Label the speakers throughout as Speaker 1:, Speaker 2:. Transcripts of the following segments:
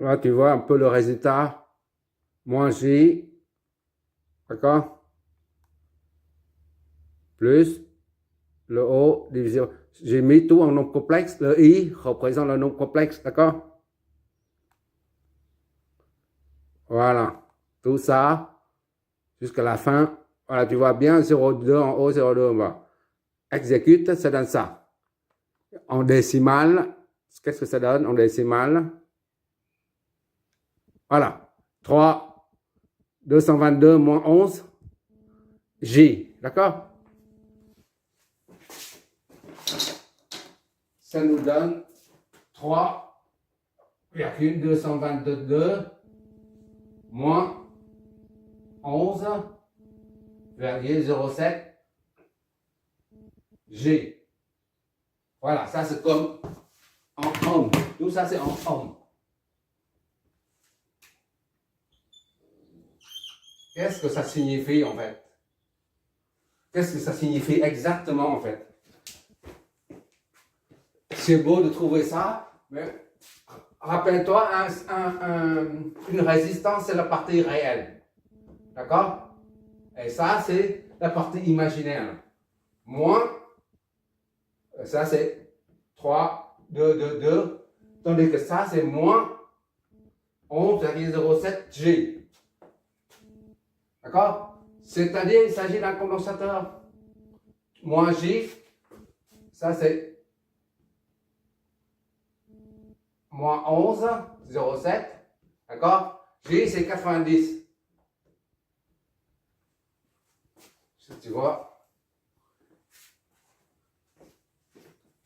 Speaker 1: Là, tu vois un peu le résultat. Moins J, d'accord? Plus le O divisé. J'ai mis tout en nombre complexe. Le I représente le nombre complexe, d'accord? Voilà. Tout ça, jusqu'à la fin. Voilà, tu vois bien, 0,2 en haut, 0,2 en bas. Exécute, ça donne ça. En décimale, qu'est-ce que ça donne en décimale? Voilà. 3, 222 moins 11, J. D'accord? Ça nous donne 3,222 moins 11,07 G. Voilà, ça c'est comme en ohm. Tout ça c'est en ohm. Qu'est-ce que ça signifie en fait? Qu'est-ce que ça signifie exactement en fait? C'est beau de trouver ça, mais rappelle-toi, une résistance c'est la partie réelle. D'accord? Et ça c'est la partie imaginaire. Moins, ça c'est 3, 2, 2, 2, tandis que ça c'est moins 11,07 G. D'accord? C'est-à-dire, il s'agit d'un condensateur. Moins J, ça c'est moins 11,07. D'accord? J, c'est 90. Tu vois?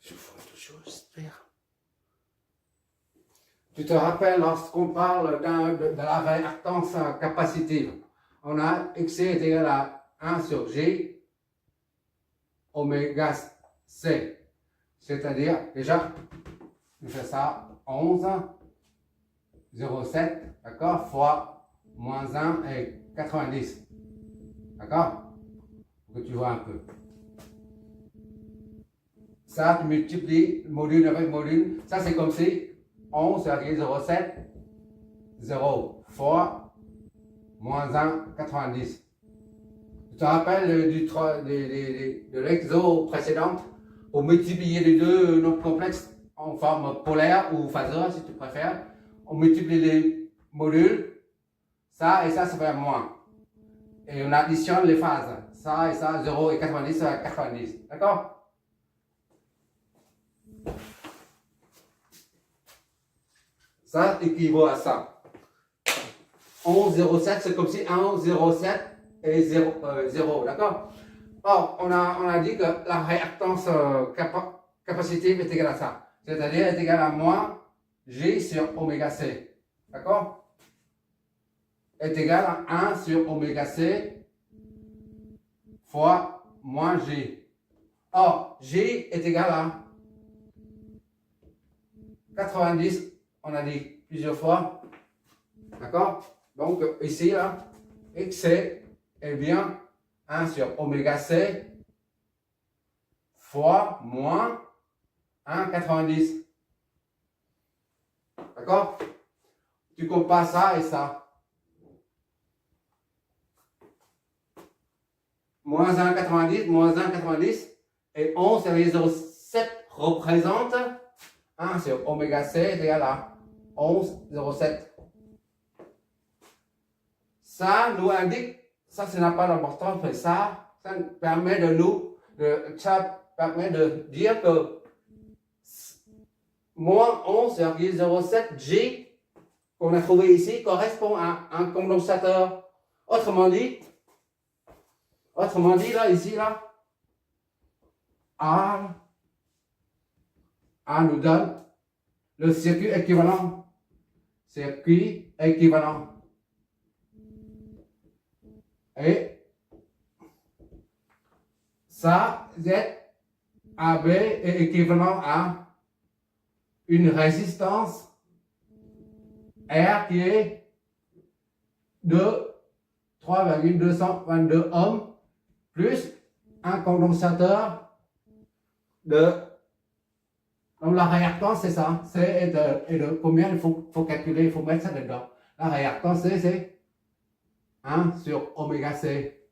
Speaker 1: Je vois toujours j'espère. Tu te rappelles lorsqu'on parle de la réactance capacitive, on a X est égal à 1 sur J oméga C. C'est-à-dire, déjà, on fait ça 11,07, d'accord, fois moins 1 et 90. D'accord? Pour que tu vois un peu. Ça, tu multiplies module avec module. Ça, c'est comme si 11,07, 0 fois moins 1, 90. Tu te rappelles de l'exo précédente? Pour multiplier les deux nombres complexes en forme polaire ou phaseuse, si tu préfères, on multiplie les modules, ça et ça fait moins. Et on additionne les phases. Ça et ça, 0 et 90, ça fait 90. D'accord? Ça équivaut à ça. 11,07, c'est comme si 1,07 et 0. D'accord? Or, on a dit que la réactance capacitive est égale à ça. C'est-à-dire est égale à moins G sur oméga C. D'accord? Est égal à 1 sur oméga C fois moins G. Or, G est égal à 90, on a dit plusieurs fois. D'accord? Donc, ici, là, XC est bien 1 sur oméga C fois moins 1,90. D'accord? Tu compares ça et ça. Moins 1,90, moins 1,90 et 11,07 représente 1 sur oméga C est égal à 11,07. Ça nous indique, ça n'a pas d'importance, mais ça permet de dire que moins 11,07 G qu'on a trouvé ici correspond à un condensateur. Autrement dit, là, ici, là, A nous donne le circuit équivalent. Circuit équivalent. Et ça, ZAB est équivalent à une résistance R qui est de 3,222 ohms plus un condensateur de Donc la réactance, c'est ça. C'est de combien il faut calculer, il faut mettre ça dedans. La réactance, c'est 1 sur oméga C.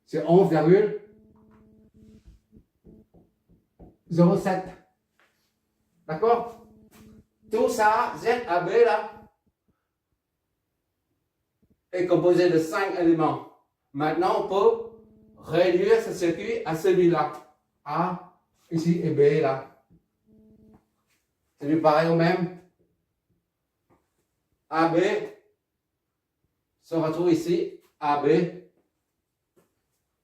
Speaker 1: C'est 11,07. D'accord? Tout ça, ZAB là, est composé de 5 éléments. Maintenant, on peut réduire ce circuit à celui-là. A, ici, et B là. C'est du pareil au même. AB se retrouve ici, AB.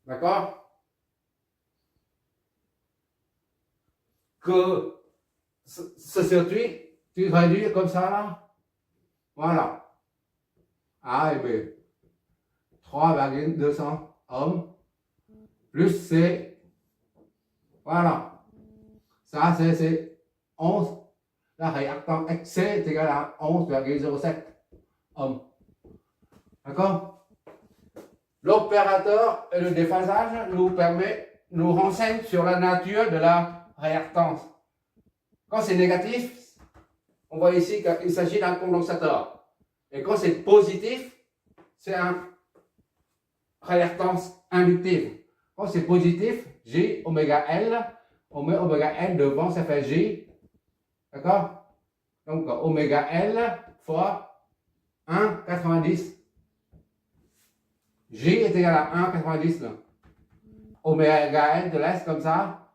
Speaker 1: D'accord? Que ce circuit, tu réduis comme ça là. Voilà. A et B. 3,200 ohms plus C. Voilà. Ça, c'est 11. La réactance XC est égale à 11,07 ohms. D'accord? L'opérateur et le déphasage nous renseigne sur la nature de la réactance. Quand c'est négatif, on voit ici qu'il s'agit d'un condensateur. Et quand c'est positif, c'est une réactance inductive. Quand c'est positif, J oméga L, on met oméga L devant, ça fait J. D'accord? Donc oméga L fois 1,90. J est égal à 1,90 là. Oméga L te laisse comme ça.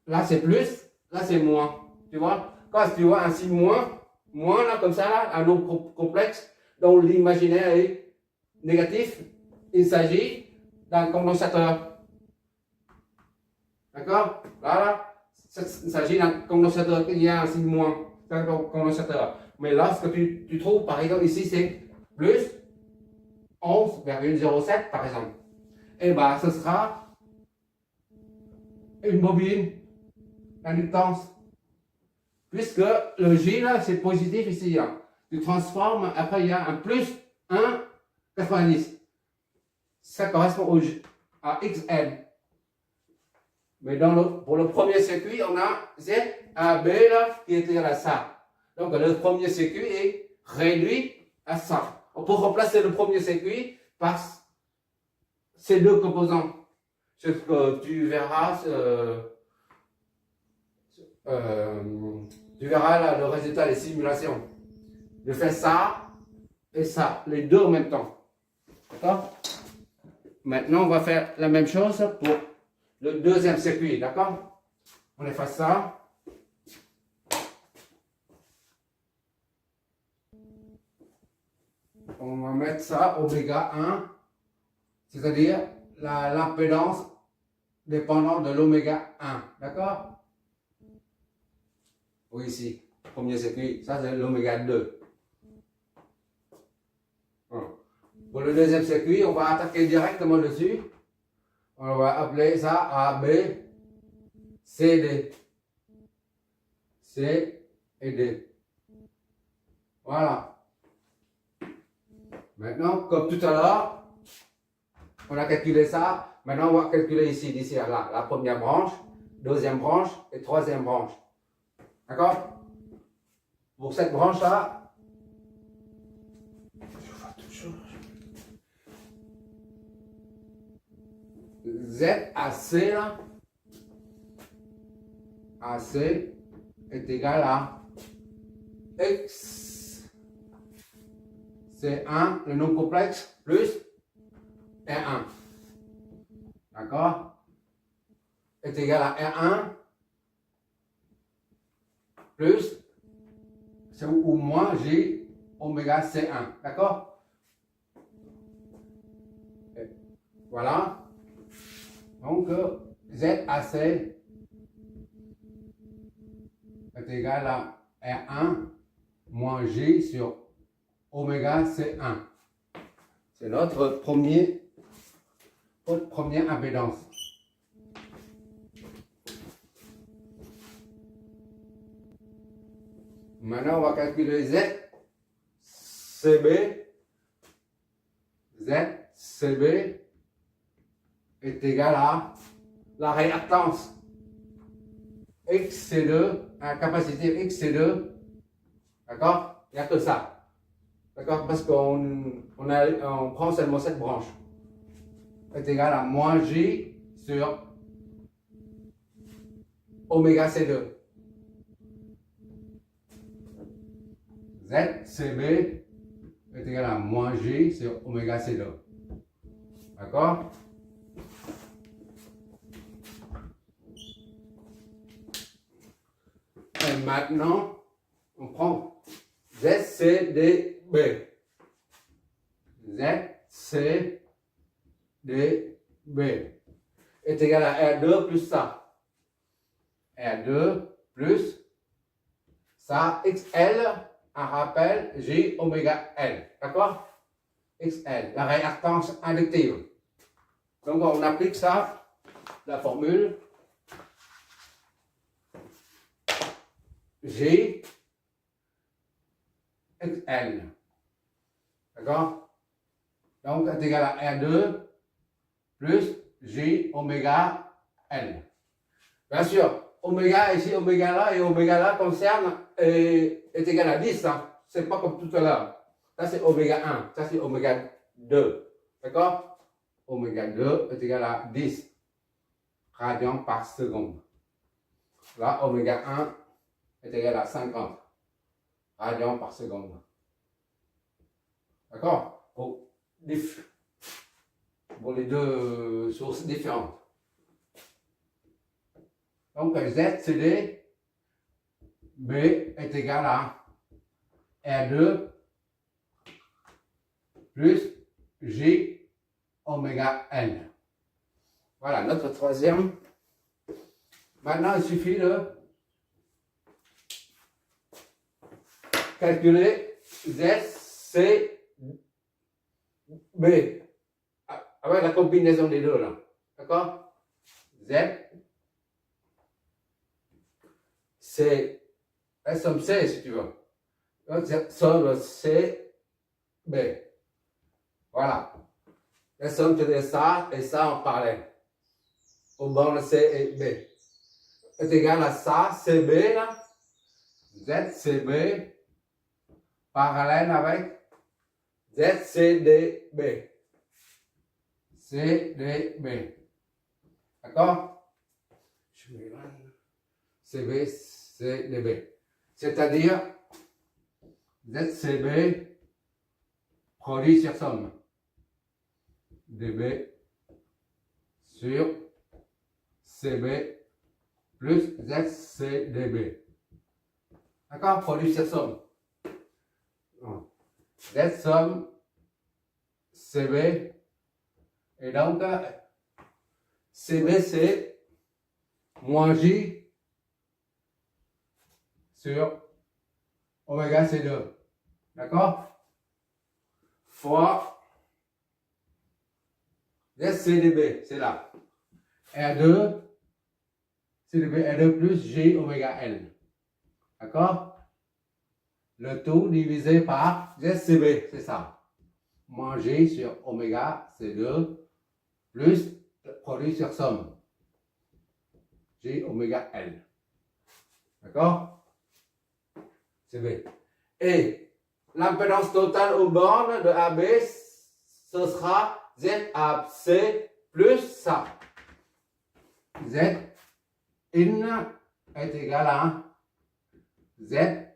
Speaker 1: Là c'est plus, là c'est moins. Tu vois? Quand tu vois ainsi moins là comme ça, là, un nombre complexe dont l'imaginaire est négatif, il s'agit d'un condensateur. D'accord? Là, il s'agit d'un condensateur qui a un signe moins. C'est un condensateur. Mais là, ce que tu trouves, par exemple, ici, c'est plus 11,07 par exemple. Et bien, ce sera une bobine d'inductance. Puisque le J, là, c'est positif ici. Là. Tu transformes, après, il y a un plus 1,90. Ça correspond à XN. Mais pour le premier circuit, on a ZAB là, qui est égal à ça. Donc le premier circuit est réduit à ça. On peut remplacer le premier circuit par ces deux composants. Ce que tu verras, là, le résultat des simulations. Je fais ça et ça, les deux en même temps. D'accord? Maintenant, on va faire la même chose pour le deuxième circuit, d'accord? On efface ça. On va mettre ça oméga 1, c'est-à-dire l'impédance dépendant de l'oméga 1, d'accord? Oui, ici, premier circuit, ça c'est l'oméga 2. Pour le deuxième circuit, on va attaquer directement dessus. On va appeler ça AB, CD. C et D. Voilà. Maintenant, comme tout à l'heure, on a calculé ça. Maintenant, on va calculer ici, d'ici à là, la première branche, deuxième branche et troisième branche. D'accord? Pour cette branche-là, ZAC là, AC est égal à X, c'est 1, le nombre complexe, plus R1. D'accord? Est égal à R1 plus, c'est ou moins J oméga C1. D'accord? Voilà. Donc, ZAC est égal à R1 moins J sur oméga C1. C'est notre première impédance. Maintenant, on va calculer ZCB. ZCB est égal à la réactance. X C2, capacité X C2, d'accord? Il n'y a que ça. D'accord? Parce qu'on prend seulement cette branche. Est égal à moins J sur oméga C2. ZCB est égal à moins J sur oméga C2. D'accord? Et maintenant, on prend ZCDB. ZCDB est égal à R2 plus ça. R2 plus ça, XL, un rappel, J oméga L. D'accord? XL, la réactance inductive. Donc on applique ça, la formule. G XL. D'accord? Donc, est égal à R2 plus J oméga L. Bien sûr, oméga ici, oméga là et oméga là concerne est égal à 10. Hein. C'est pas comme tout à l'heure. Ça, c'est oméga 1. Ça, c'est oméga 2. D'accord? Oméga 2 est égal à 10 radians par seconde. Là, oméga 1 est égal à 50 radians par seconde. D'accord? Pour les deux sources différentes. Donc, ZCD B est égal à R2 plus J oméga N. Voilà, notre troisième. Maintenant, il suffit de calculer ZCB avec la combinaison des deux là. D'accord? Z, c'est la somme C si tu veux. Donc, somme C, B. Voilà. La somme de ça et ça en parallèle. Aux bornes C et B. Est égal à ça, CB là. ZCB parallèle avec ZCDB. CDB. D'accord? CB, CDB. C'est-à-dire ZCB produit sur somme. DB sur CB plus ZCDB. D'accord? Produit sur somme. Z somme CB. Et donc, CB c'est moins J sur oméga C2. D'accord? Fois ZCDB, c'est là. R2, CDB R2 plus J oméga L. D'accord? Le tout divisé par ZCB, c'est ça. Moins J sur oméga C2 plus le produit sur somme. J oméga L. D'accord? CB. Et l'impédance totale aux bornes de AB, ce sera ZAC plus ça. Z in est égal à ZAB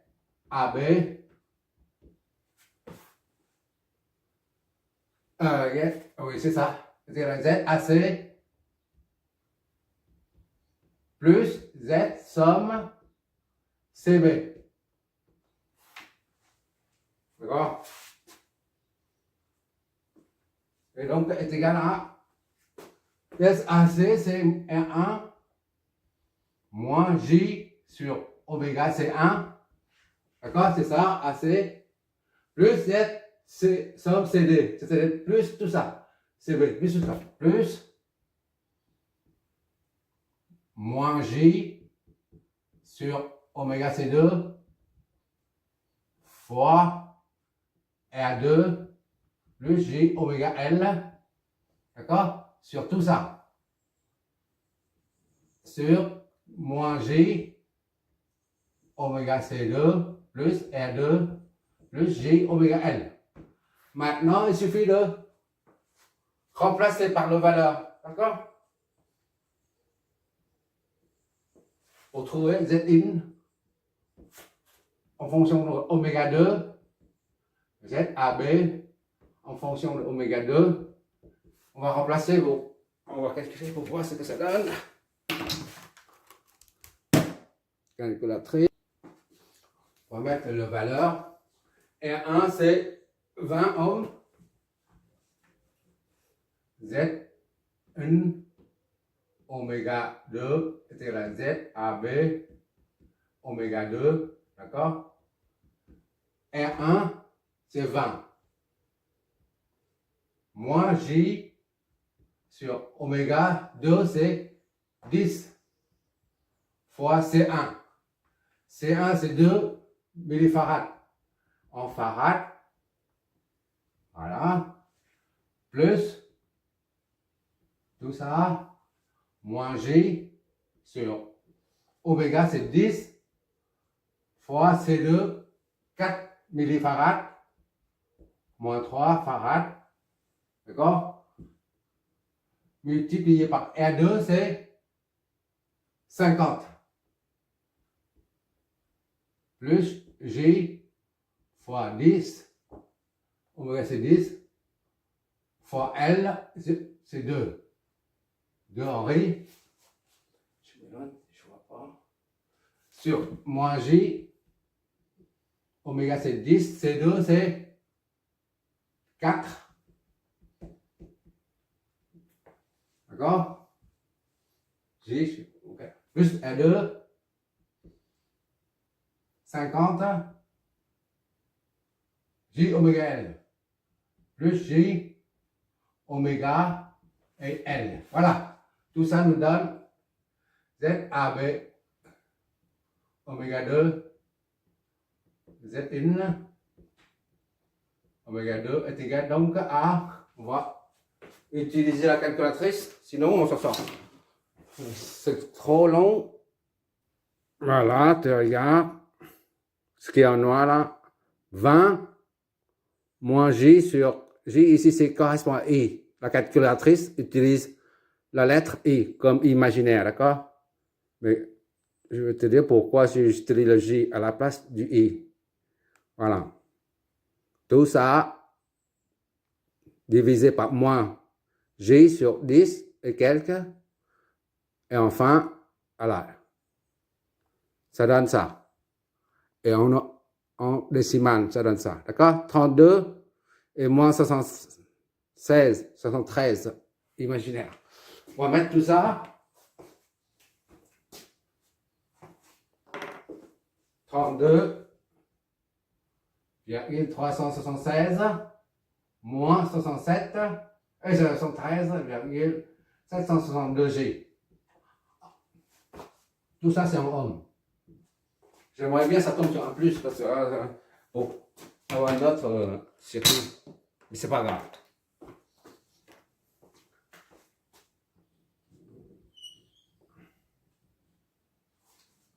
Speaker 1: oui, c'est ça. C'est égal à ZAC plus Z somme CB. D'accord? Et donc, est égal à SAC, c'est R1 moins J sur oméga C1. D'accord? C'est ça, AC. Plus Z, c'est somme CD. C'est plus tout ça. CB, plus tout ça. Plus moins J sur oméga C2 fois R2 plus J oméga L, d'accord? Sur tout ça. Sur moins J oméga C2 plus R2 plus J oméga L. Maintenant, il suffit de remplacer par le valeur. D'accord? Pour trouver Zin en fonction de oméga 2, ZAB en fonction de oméga 2. On va remplacer vos. On va calculer pour voir ce que ça donne. Calculatrice. On va mettre la valeur. R1 c'est 20 ohms. Z1 oméga 2 est égal à ZAB oméga 2. D'accord? R1 c'est 20. Moins J sur oméga 2 c'est 10 fois C1. C1 c'est 2 millifarads en farad. Voilà. Plus tout ça moins J sur oméga c'est 10 fois C2 4 millifarads moins 3 farads. D'accord? Multiplié par R2, c'est 50. Plus J fois 10. Oméga, c'est 10. Fois L, c'est 2. 2 en riz. Je m'éloigne, je ne vois pas. Sur moins J. Oméga, c'est 10. C2, c'est 4. D'accord? J, okay. Plus R2, 50, J oméga L, plus J oméga et L. Voilà, tout ça nous donne ZAB oméga 2, Zin oméga 2 est égal donc à, on va utiliser la calculatrice, sinon on s'en sort. C'est trop long. Voilà, tu regardes ce qui est en noir là. 20 moins J sur J ici c'est correspond à I. La calculatrice utilise la lettre I comme imaginaire, d'accord? Mais je vais te dire pourquoi j'utilise le J à la place du I. Voilà. Tout ça divisé par moins J sur 10 et quelques. Et enfin, voilà. Ça donne ça. Et en décimale, ça donne ça. D'accord? 32 et moins 76, 73 imaginaire. On va mettre tout ça. 32,376 moins 67 et 73,762 G. Tout ça, c'est en ohms. J'aimerais bien que ça tombe sur un plus parce que pour avoir un autre circuit. Mais c'est pas grave.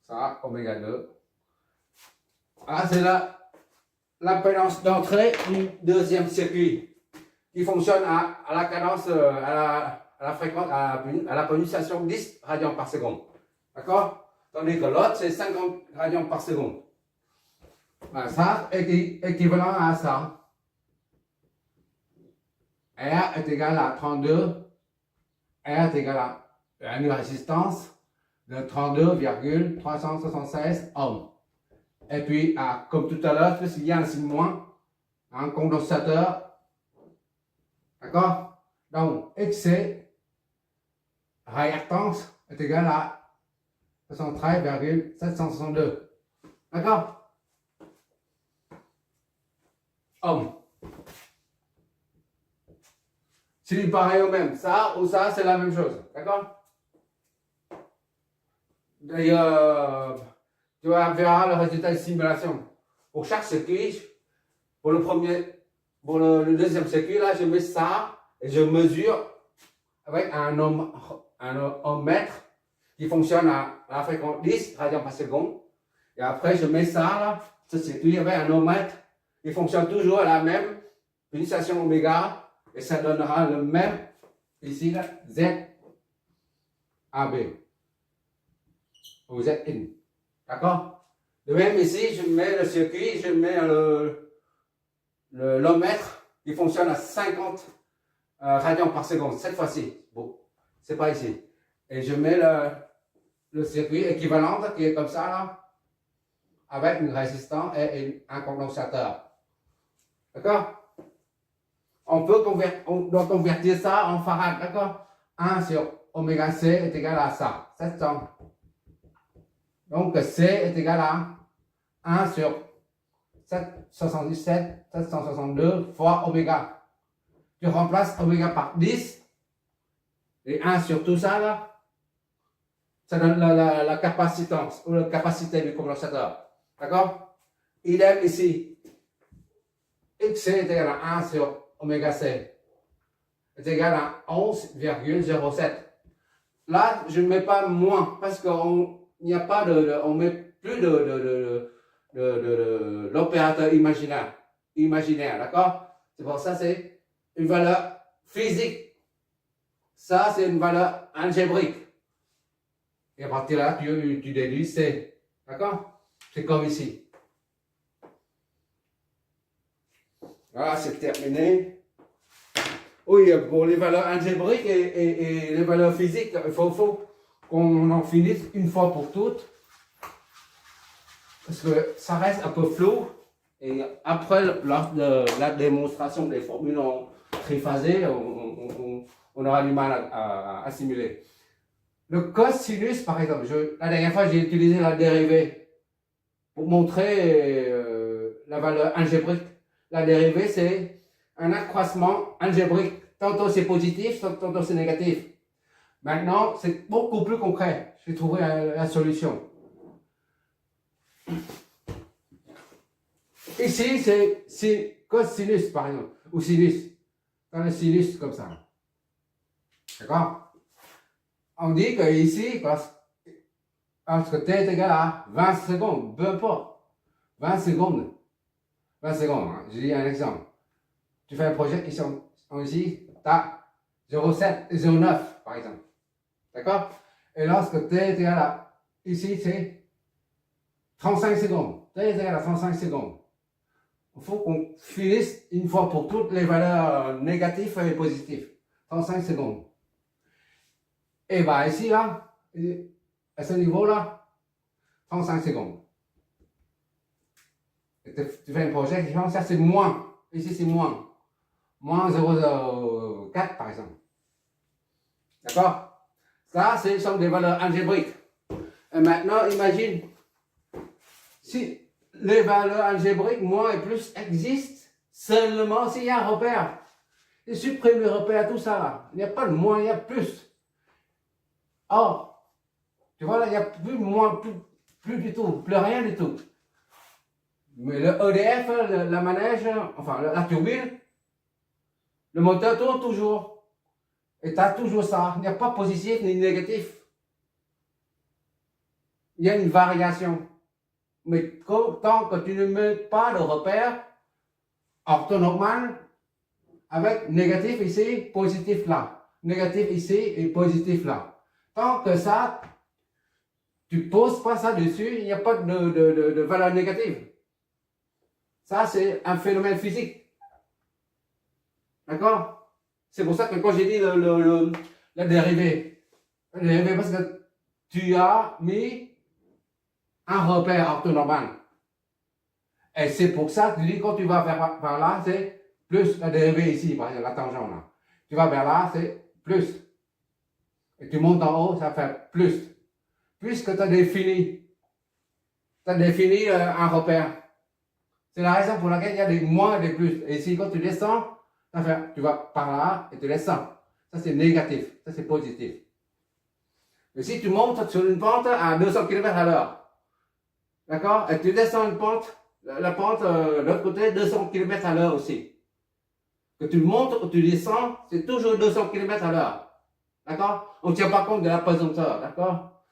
Speaker 1: Ça, oméga 2. Ah, c'est l'impédance d'entrée du deuxième circuit qui fonctionne à la cadence, à la fréquence, à la pulsation 10 radians par seconde. D'accord? Tandis que l'autre, c'est 50 radians par seconde. Voilà, ça est équivalent à ça. R est égal à 32. R est égal à une résistance de 32,376 ohms. Et puis, comme tout à l'heure, il y a un signe moins, un condensateur. D'accord? Donc, XC, réactance, est égal à 73,762. D'accord? Ohm. C'est pareil au même. Ça ou ça, c'est la même chose. D'accord? D'ailleurs, tu verras le résultat de simulation. Pour chaque circuit, pour le deuxième circuit, là, je mets ça et je mesure avec un ohmmètre qui fonctionne à la fréquence 10 radians par seconde. Et après, je mets ça là, ce circuit avec un ohmmètre. Il fonctionne toujours à la même pulsation oméga. Et ça donnera le même, ici là, Z AB. Ou Z in. D'accord? De même ici, je mets le circuit, je mets l'ohmmètre qui fonctionne à 50 radians par seconde. Cette fois-ci. Bon, c'est pas ici. Et je mets le circuit équivalent qui est comme ça là, avec une résistance et un condensateur. D'accord? On doit convertir ça en farad. D'accord? 1 sur oméga C est égal à ça. 700. Donc C est égal à 1 sur 777, 762 fois oméga. Tu remplaces oméga par 10 et 1 sur tout ça là, ça donne la capacitance ou la capacité du condensateur. D'accord? Idem ici. XC est égal à 1 sur oméga C est égal à 11,07. Là, je ne mets pas moins parce qu'on n'y a pas on met plus de l'opérateur imaginaire, d'accord? C'est pour ça c'est une valeur physique. Ça, c'est une valeur algébrique. Et à partir de là, tu déduis C. D'accord? C'est comme ici. Voilà, c'est terminé. Oui, pour les valeurs algébriques et les valeurs physiques, il faut qu'on en finisse une fois pour toutes. Parce que ça reste un peu flou. Et après, lors de la démonstration des formules en triphasé, on aura du mal à assimiler. Le cosinus, par exemple, la dernière fois, j'ai utilisé la dérivée pour montrer la valeur algébrique. La dérivée, c'est un accroissement algébrique. Tantôt c'est positif, tantôt c'est négatif. Maintenant, c'est beaucoup plus concret. J'ai trouvé la solution. Ici, c'est cosinus, par exemple, ou sinus. Dans le sinus, comme ça. D'accord? On dit que ici, parce que t est égal à 20 secondes, peu importe. 20 secondes. 20 secondes, hein. Je dis un exemple. Tu fais un projet qui sont ici, tu as 0,7, 0,9 par exemple. D'accord? Et lorsque t est égal à, ici c'est 35 secondes. T est égal à 35 secondes. Il faut qu'on finisse une fois pour toutes les valeurs négatives et positives. 35 secondes. Et bien ici, là, à ce niveau-là, 35 secondes. Et tu fais un projet qui ça c'est moins. Ici c'est moins. Moins 0,04 par exemple. D'accord? Ça, ce sont des valeurs algébriques. Et maintenant, imagine, si les valeurs algébriques, moins et plus, existent seulement s'il y a un repère. Et supprime le repère, tout ça là. Il n'y a pas de moins, il y a plus. Or, tu vois là, il n'y a plus de moins, plus du tout, plus rien du tout. Mais le EDF, la manège, enfin la turbine, le moteur tourne toujours. Et tu as toujours ça. Il n'y a pas positif ni négatif. Il y a une variation. Mais tant que tu ne mets pas de repère orthonormal avec négatif ici, positif là. Négatif ici et positif là. Tant que ça, tu ne poses pas ça dessus, il n'y a pas de valeur négative. Ça, c'est un phénomène physique. D'accord? C'est pour ça que quand j'ai dit la dérivée, parce que tu as mis un repère orthonormal. Et c'est pour ça que tu dis quand tu vas vers là, c'est plus la dérivée ici, par exemple, la tangente là. Tu vas vers là, c'est plus. Et tu montes en haut, ça fait plus. Puisque tu as défini un repère. C'est la raison pour laquelle il y a des moins et des plus. Et ici, quand tu descends, tu vas par là et tu descends. Ça, c'est négatif. Ça, c'est positif. Mais si tu montes sur une pente à 200 km à l'heure, d'accord? Et tu descends une pente, la pente de l'autre côté, 200 km à l'heure aussi. Que tu montes ou tu descends, c'est toujours 200 km à l'heure. D'accord? On ne tient pas compte de la pesanteur. D'accord?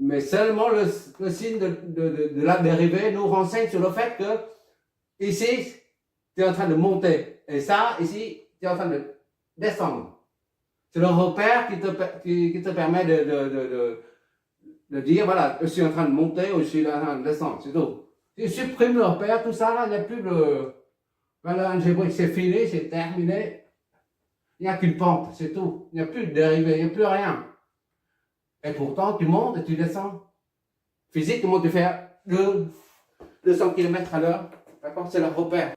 Speaker 1: Mais seulement le signe de la dérivée nous renseigne sur le fait que ici, tu es en train de monter. Et ça, ici, tu es en train de descendre. C'est le repère qui te permet de dire, voilà, je suis en train de monter ou je suis en train de descendre, c'est tout. Tu supprimes le repère, tout ça, là, il n'y a plus de... Voilà, l'algébrique, c'est fini, c'est terminé. Il n'y a qu'une pente, c'est tout. Il n'y a plus de dérivée, il n'y a plus rien. Et pourtant, tu montes et tu descends. Physique, comment tu fais 200 km à l'heure. D'accord, c'est le repère.